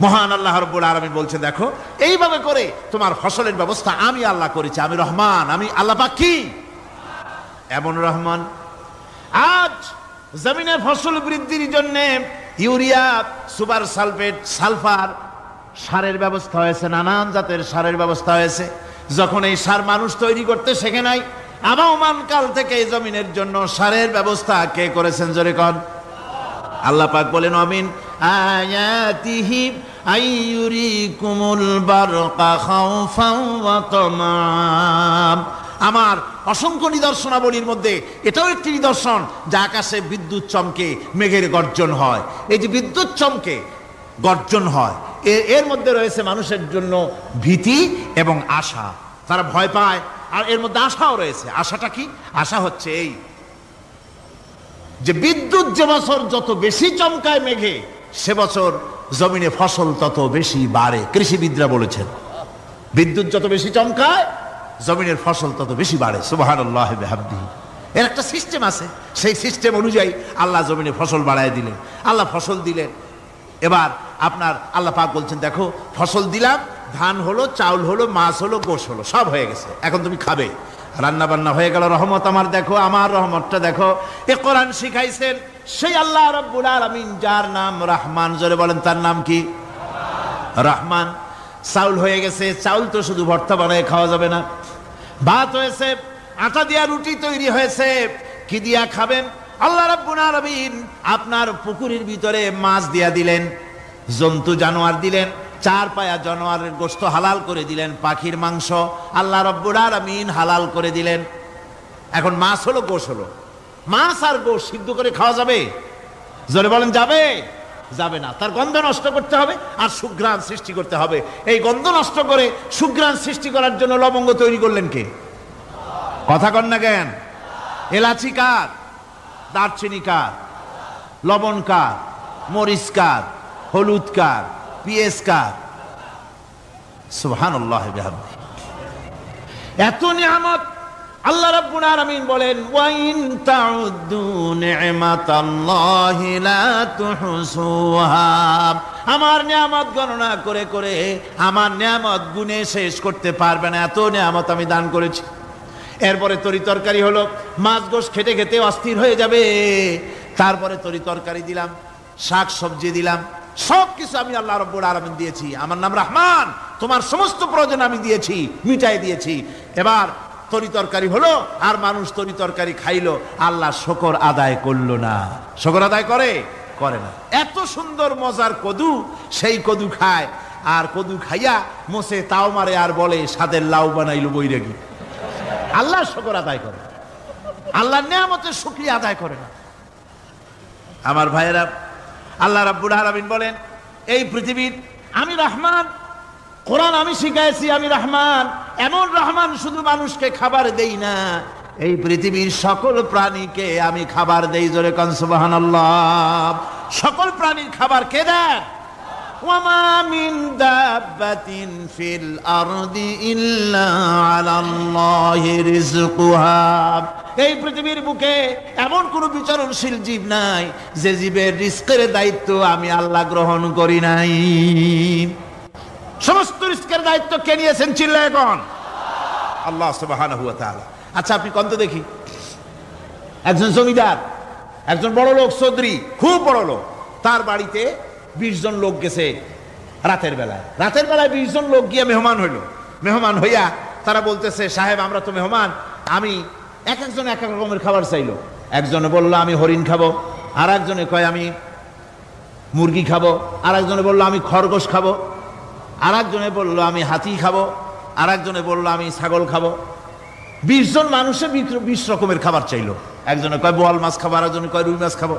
মহান আল্লাহ রাব্বুল আলামিন বলছে, দেখো এইভাবে করে তোমার ফসলের ব্যবস্থা আমি আল্লাহ করেছি। আমি রহমান, আমি আল্লাহ পাক কি এমন রহমান। আজ জমিনে ফসল বৃদ্ধির জন্য ইউরিয়া, সুপার সালফেট, সালফার সারের ব্যবস্থা হয়েছে, নানান জাতের সারের ব্যবস্থা হয়েছে। যখন এই সার মানুষ তৈরি করতে শেখে নাই, আবহমান কাল থেকে এই জমিনের জন্য সারের ব্যবস্থা কে করেছেন? জোরে কন। আল্লাহ পাক বলেন, আমিন আয়াতিহি আইয়ুরিকুমুল বারকা খাউফান ওয়া তামাম। আমার অসংখ্য নিদর্শনাবলীর মধ্যে এটাও একটি নিদর্শন যে আকাশে বিদ্যুৎ চমকে মেঘের গর্জন হয়। এই যে বিদ্যুৎ চমকে গর্জন হয়, এর মধ্যে রয়েছে মানুষের জন্য ভীতি এবং আশা। তারা ভয় পায়, আর এর মধ্যে আশাও রয়েছে। আশাটা কি? আশা হচ্ছে এই যে বিদ্যুৎ যে বছর যত বেশি চমকায় মেঘে, সে বছর জমিনে ফসল তত বেশি বাড়ে। কৃষিবিদরা বলেছেন বিদ্যুৎ যত বেশি চমকায় জমিনের ফসল তত বেশি বাড়ে। সুবহানাল্লাহ ওয়া বিহামদিহি। এর একটা সিস্টেম আছে, সেই সিস্টেম অনুযায়ী আল্লাহ জমিনে ফসল বাড়ায় দিলেন। আল্লাহ ফসল দিলেন। এবার আপনার আল্লাহ পাক বলছেন, দেখো ফসল দিলাম, ধান হলো, চাউল হলো, মাছ হলো, গোশ হলো, সব হয়ে গেছে, এখন তুমি খাবে। রান্না বান্না হয়ে গেল, রহমত আমার দেখো, আমার রহমতটা দেখো। এ কোরআন শিখাইছেন সেই আল্লাহ রাব্বুল আলামিন, যার নাম রহমান। জোরে বলেন, তার নাম কি? রহমান। চাউল হয়ে গেছে, চাউল তো শুধু ভর্তা বানায় খাওয়া যাবে না। ভাত হয়েছে, আটা দিয়া রুটি তৈরি হয়েছে, কি দিয়া খাবেন? আল্লাহ রাব্বুল আলামিন আপনার পুকুরের ভিতরে মাছ দিয়া দিলেন, জন্তু জানোয়ার দিলেন, চার পায়া জানোয়ারের গোশত হালাল করে দিলেন, পাখির মাংস আল্লাহ রাব্বুল আলামিন হালাল করে দিলেন। এখন মাছ হলো, গোশ হলো। মাছ আর গোশ সিদ্ধ করে খাওয়া যাবে? জোরে বলেন, যাবে? যাবে না। তার গন্ধ নষ্ট করতে হবে আর সুঘ্রাণ সৃষ্টি করতে হবে। এই গন্ধ নষ্ট করে সুঘ্রাণ সৃষ্টি করার জন্য লবঙ্গ তৈরি করলেন কে? কথা কন না কেন? এলাচি কার? দারচিনি কার? লবণ কার? মরিচ কার? হলুদ কার? পিএস কার? সুবহানাল্লাহ ওয়া বিহামদিহি। এত নিয়ামত আল্লাহ রাব্বুল আলামিন বলেন, ওয়া ইন তাউদ্দু নি'মাতাল্লাহি লা তুহসুহা। আমার নিয়ামত গণনা করে করে আমার নিয়ামত গুণে শেষ করতে পারবে না, এত নিয়ামত আমি দান করেছি। এরপরে তরি তরকারি হলো, মাছ গোশ খেতে খেতে অস্থির হয়ে যাবে। তারপরে তরি তরকারি দিলাম, শাক সবজি দিলাম, সব কিছু আমি আল্লাহ রাব্বুল আলামিন দিয়েছি। আমার নাম রহমান, তোমার সমস্ত প্রয়োজন আমি দিয়েছি, মিটাই দিয়েছি। এবার তরি তরকারি হলো, আর মানুষ তরি তরকারি খাইলো, আল্লাহ শকর আদায় করলো না। শকর আদায় করে? করে না। এত সুন্দর মজার কদু, সেই কদু খায়, আর কদু খাইয়া মোসে তাও মারে, আর বলে স্বাদের লাউ বানাইলো বৈরাগী। আল্লাহ শকর আদায় করে, আল্লাহর নিয়ামতের শুকরিয়া আদায় করে না। আমার ভাইয়েরা, আল্লাহ রাব্বুল আলামিন বলেন, এই পৃথিবীর আমি রহমান, কোরআন আমি শিখাইছি আমি রহমান। এমন রহমান শুধু মানুষকে খাবার দেই না, এই পৃথিবীর সকল প্রাণীকে আমি খাবার দেই। জোরে কোন সুবহানাল্লাহ। সকল প্রাণীর খাবার কে দেন? ওয়া মা মিন দাব্বাতিন ফিল আরদি ইল্লা আলাল্লাহি রিজকুহা। এই পৃথিবীর বুকে এমন কোন বিচরণশীল জীব নাই যে জীবের রিজকের দায়িত্ব আমি আল্লাহ গ্রহণ করি নাই। সমস্ত রিজকের দায়িত্ব কে নিয়েছেন? চিল্লায় কোন? আল্লাহ সুবহানাহু ওয়া তাআলা। আচ্ছা, আপনি কোন তো দেখি, একজন জমিদার, একজন বড় লোক, চৌধুরী, খুব বড় লোক, তার বাড়িতে 20 জন লোক গেছে রাতের বেলায়। রাতের বেলায় 20 জন লোক গিয়ে মেহমান হইল। মেহমান হইয়া তারা বলতেছে, সাহেব আমরা তো মেহমান, আমি এক একজন এক এক রকমের খাবার চাইলো। একজনে বললো আমি হরিণ খাবো, আর একজনে কয় আমি মুরগি খাবো, আর একজনে বললো আমি খরগোশ খাবো, আর একজনে বললো আমি হাতি খাবো, আর একজনে বললো আমি ছাগল খাবো। 20 জন মানুষে 20 রকমের খাবার চাইলো। একজনে কয় বোয়াল মাছ খাবো, আর একজনে কয় রুই মাছ খাবো।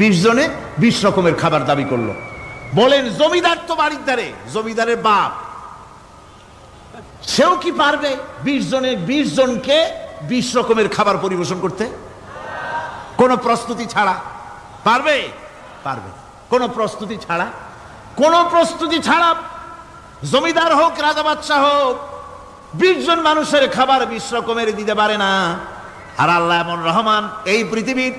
20 জনে 20 রকমের খাবার দাবি করলো। বলেন, জমিদার তো বাড়ির ধারে, জমিদারের বাপ, সেও কি পারবে 20 জনকে 20 রকমের খাবার পরিবেশন করতে? কোন প্রস্তুতি ছাড়া পারবে? পারবে। কোন প্রস্তুতি ছাড়া, কোন প্রস্তুতি ছাড়া জমিদার হোক, রাজা বাদশাহ হোক, 20 জন মানুষের খাবার 20 রকমের দিতে পারে না। আর আল্লাহ এমন রহমান, এই পৃথিবীর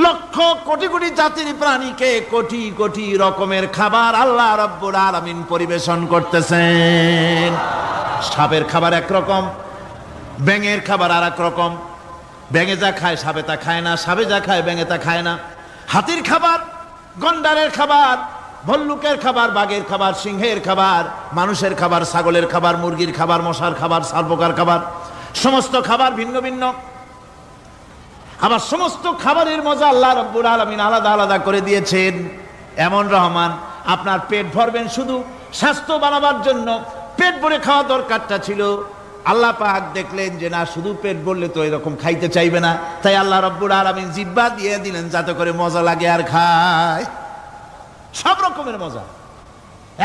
লক্ষ কোটি কোটি জাতির প্রাণীকে কোটি কোটি রকমের খাবার আল্লাহ রাব্বুল আলামিন পরিবেশন করতেছেন। সাপের খাবার একরকম, ব্যাঙের খাবার আর এক রকম। ব্যাঙে যা খায় সাপে তা খায় না, সাপে যা খায় ব্যাঙে তা খায় না। হাতির খাবার, গন্ডারের খাবার, ভল্লুকের খাবার, বাঘের খাবার, সিংহের খাবার, মানুষের খাবার, ছাগলের খাবার, মুরগির খাবার, মশার খাবার, সারপোকার খাবার, সমস্ত খাবার ভিন্ন ভিন্ন। আবার সমস্ত খাবারের মজা আল্লাহ রাব্বুল আলামিন আলাদা আলাদা করে দিয়েছেন। এমন রহমান, আপনার পেট ভরবেন শুধু স্বাস্থ্য বানাবার জন্য, পেট ভরে খাওয়া দরকারটা ছিল। আল্লাহ পাক দেখলেন যে না, শুধু পেট ভরলে তো এরকম খাইতে চাইবে না, তাই আল্লাহ রাব্বুল আলামিন জিহ্বা দিয়ে দিলেন যাতে করে মজা লাগে আর খায়। সব রকমের মজা,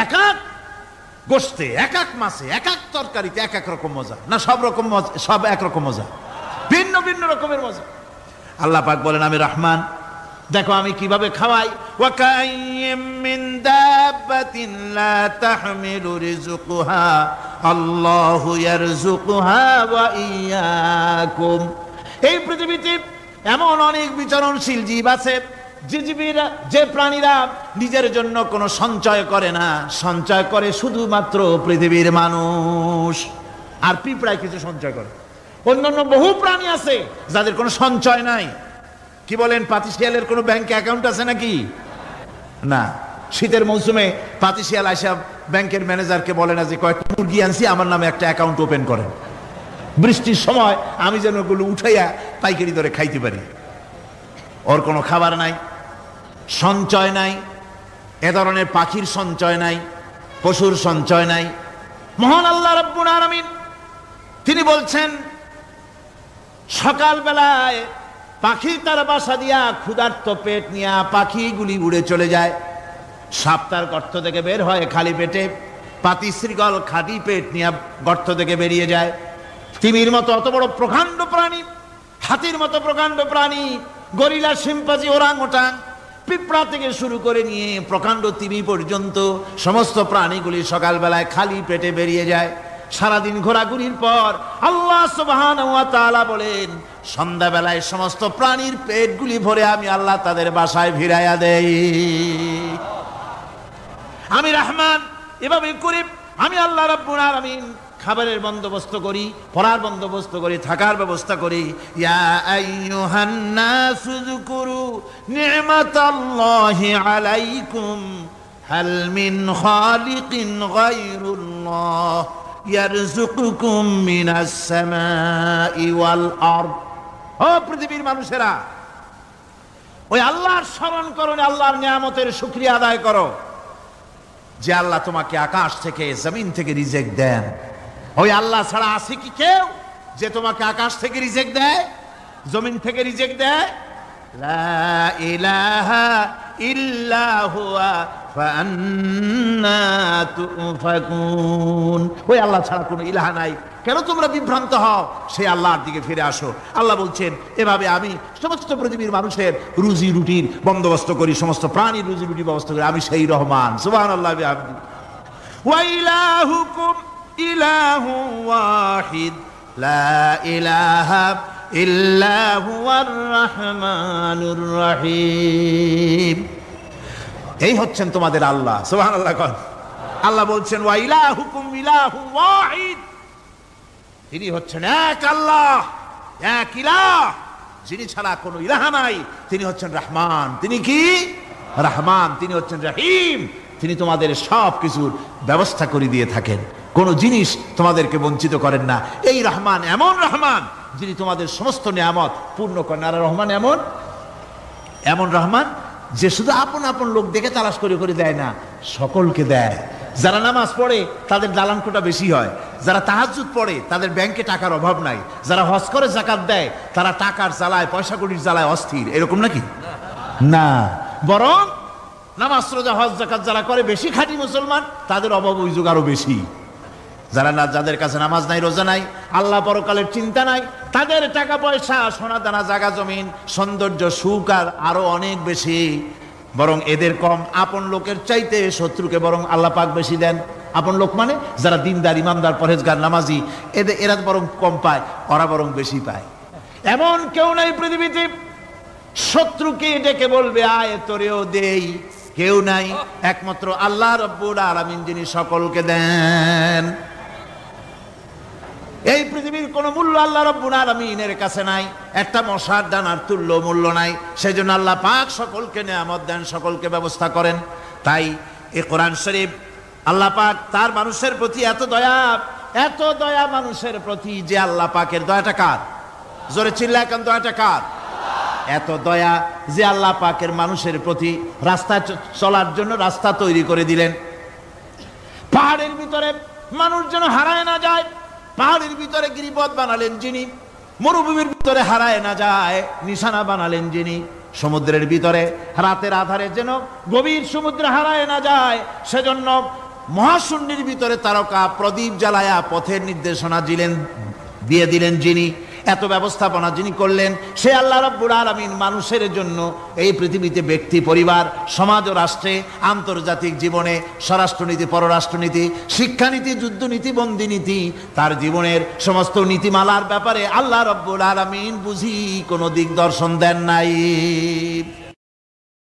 এক এক গোশতে, এক এক মাছে, এক এক তরকারিতে এক এক রকম মজা। না সব রকম মজা, সব একরকম মজা, ভিন্ন ভিন্ন রকমের মজা। আল্লাহ পাক বলেন আমি রহমান, দেখো আমি কিভাবে খাওয়াই। ওয়া কাইয়্যিম মিন দাব্বাতিন লা তাহমিলু রিজকুহা আল্লাহু ইয়ারযুকুহা ওয়া ইয়্যাকুম। এই পৃথিবীতে এমন অনেক বিচরণশীল জীব আছে যে প্রাণীরা নিজের জন্য কোনো সঞ্চয় করে না, সঞ্চয় করে শুধুমাত্র পৃথিবীর মানুষ। আর পিঁপড়ায় কিছু সঞ্চয় করে। অন্যান্য বহু প্রাণী আছে যাদের কোনো সঞ্চয় নাই। কি বলেন, পাতিশিয়ালের কোনো ব্যাংকে অ্যাকাউন্ট আছে নাকি? না। শীতের মৌসুমে পাতিশিয়াল আইসা ব্যাংকের ম্যানেজারকে বলে না যে কয়েকটা মুরগি আনছি, আমার নামে একটা অ্যাকাউন্ট ওপেন করেন, বৃষ্টির সময় আমি যেন ওগুলো উঠাইয়া পাইকারি দরে খাইতে পারি। ওর কোনো খাবার নাই, সঞ্চয় নাই। এ ধরনের পাখির সঞ্চয় নাই, পশুর সঞ্চয় নাই। মহান আল্লাহ রাব্বুল আলামিন তিনি বলছেন, সকাল বেলায় পাখি তার বাসা দিয়া ক্ষুধার্ত পেট নিয়ে পাখিগুলি উড়ে চলে যায়। সাপ তার গর্ত থেকে বের হয় খালি পেটে, পাতি শৃগাল খালি পেট নিয়ে গর্ত থেকে বেরিয়ে যায়। তিমির মতো অত বড় প্রকাণ্ড প্রাণী, হাতির মতো প্রকাণ্ড প্রাণী, গরিলা, শিম্পাঞ্জি, ওরাংওটাং, পিঁপড়া থেকে শুরু করে নিয়ে প্রকাণ্ড তিমি পর্যন্ত সমস্ত প্রাণীগুলি সকালবেলায় খালি পেটে বেরিয়ে যায়। সারাদিন ঘোরাঘুরির পর আল্লাহ সুবহানাহু ওয়া তাআলা বলেন, সন্ধ্যাবেলায় সমস্ত প্রাণীর পেটগুলি ভরে আমি আল্লাহ তাদের বাসায় ফিরাইয়া দেই। আমি রহমান, এভাবে করি আমি আল্লাহ রাব্বুল আলামিন খাবারের বন্দোবস্ত করি, পড়ার বন্দোবস্ত করি, থাকার ব্যবস্থা করি। ইয়া আইয়ুহান নাসু যকুরু নি'মাতাল্লাহি আলাইকুম হাল মিন খালিকিন গায়রুল্লাহ ইয়ারযুকুকুম মিনাস সামাই ওয়াল আরদ। ও পৃথিবীর মানুষেরা, ওই আল্লাহর স্মরণ করো, আল্লাহর নিয়ামতের শুকরিয়া আদায় করো যে আল্লাহ তোমাকে আকাশ থেকে জমিন থেকে রিজিক দেন। ওই আল্লাহ ছাড়া আছে কি কেউ যে তোমাকে আকাশ থেকে রিজিক দেয়, জমিন থেকে রিজিক দেয়? লা ইলাহা ইল্লা হুয়া ফাআন্না তুফাকুন। ওই আল্লাহ ছাড়া কোনো ইলাহা নাই, কেন তোমরা বিভ্রান্ত হও? সেই আল্লাহর দিকে ফিরে আসো। আল্লাহ বলছেন, এভাবে আমি সমস্ত পৃথিবীর মানুষের রুজি রুটির বন্দোবস্ত করি, সমস্ত প্রাণীর রুজি রুটির ব্যবস্থা করি। আমি সেই রহমান। সুবহানাল্লাহ বিহামদিহি। ওয়া ইলাহুকুম ইলাহু ওয়াহিদ লা ইলাহা ইল্লা হুয়ার রাহমানুর রহিম। এই হচ্ছেন তোমাদের আল্লাহ। সুবহানাল্লাহ। আল্লাহ বলছেন, ওয়া ইলাহুকুম ইলাহু ওয়াহিদ, তিনি হচ্ছেন এক আল্লাহ, এক ইলাহ, যিনি ছাড়া কোনো ইলাহা নাই। তিনি হচ্ছেন রহমান। তিনি কি? রহমান। তিনি হচ্ছেন রহিম। তিনি তোমাদের সব কিছুর ব্যবস্থা করে দিয়ে থাকেন, কোনো জিনিস তোমাদেরকে বঞ্চিত করেন না। এই রহমান এমন রহমান যিনি তোমাদের সমস্ত নিয়ামত পূর্ণ করেন। আর রহমান এমন রহমান যে শুধু আপন আপন লোক দেখে তালাশ করে করে দেয় না, সকলকে দেয়। যারা নামাজ পড়ে তাদের দালানকোটা বেশি হয়, যারা তাহাজ্জুদ পড়ে তাদের ব্যাংকে টাকার অভাব নাই, যারা হজ করে যাকাত দেয় তারা টাকার জ্বালায়, পয়সা কড়ির জ্বালায় অস্থির। এরকম নাকি? না, বরং নামাজ রোজা হজ যাকাত যারা করে বেশি খাঁটি মুসলমান, তাদের অভাব অভিযোগ আরো বেশি। যাদের কাছে নামাজ নাই, রোজা নাই, আল্লাহ পরকালের চিন্তা নাই, তাদের টাকা পয়সা, সোনা দানা, জায়গা জমিন, সৌন্দর্য, সুখ আর আরো অনেক বেশি। বরং এদের কম। আপন লোকের চাইতে শত্রুকে বরং আল্লাহ পাক বেশি দেন। আপন লোক মানে যারা দিনদার, ইমানদার, পরহেজগার, নামাজি, এরা বরং কম পায়, ওরা বরং বেশি পায়। এমন কেউ নাই পৃথিবীতে শত্রুকে ডেকে বলবে আয় তোরেও দেই, কেউ নাই, একমাত্র আল্লাহ রব্বুল আলামিন যিনি সকলকে দেন। এই পৃথিবীর কোন মূল্য আল্লাহ রব্বুল আলামিনের কাছে নাই, একটা মশার দানার তুল্য মূল্য নাই। সেজন্য আল্লাহ পাক সকলকে নেয়ামত দেন, সকলকে ব্যবস্থা করেন। তাই এই কোরআন শরীফ আল্লাহ পাক তার মানুষের প্রতি এত দয়া মানুষের প্রতি, যে আল্লাহ পাকের দয়াটা কার? জোরে চিল্লা এখন, দয়াটা কার? এত দয়া যে আল্লাহ পাকের মানুষের প্রতি রাস্তা চলার জন্য রাস্তা তৈরি করে দিলেন। পাহাড়ের ভিতরে মানুষ যেন হারায় না যায়, পাহাড়ের ভিতরে গিরিপথ বানালেন যিনি, মরুভূমির ভিতরে হারায় না যায় নিশানা বানালেন যিনি, সমুদ্রের ভিতরে রাতের আধারে যেন গভীর সমুদ্রে হারায় না যায় সেজন্য মহাশূন্যের ভিতরে তারকা প্রদীপ জ্বালায়া পথের নির্দেশনা দিয়ে দিলেন যিনি, এত ব্যবস্থাপনা যিনি করলেন, সে আল্লাহ রাব্বুল আলামিন মানুষের জন্য এই পৃথিবীতে ব্যক্তি, পরিবার, সমাজ ও রাষ্ট্রে, আন্তর্জাতিক জীবনে, স্বরাষ্ট্রনীতি, পররাষ্ট্রনীতি, শিক্ষানীতি, যুদ্ধনীতি, বন্দিনীতি, তার জীবনের সমস্ত নীতিমালার ব্যাপারে আল্লাহ রাব্বুল আলামিন বুঝি কোনো দিক দর্শন দেন নাই।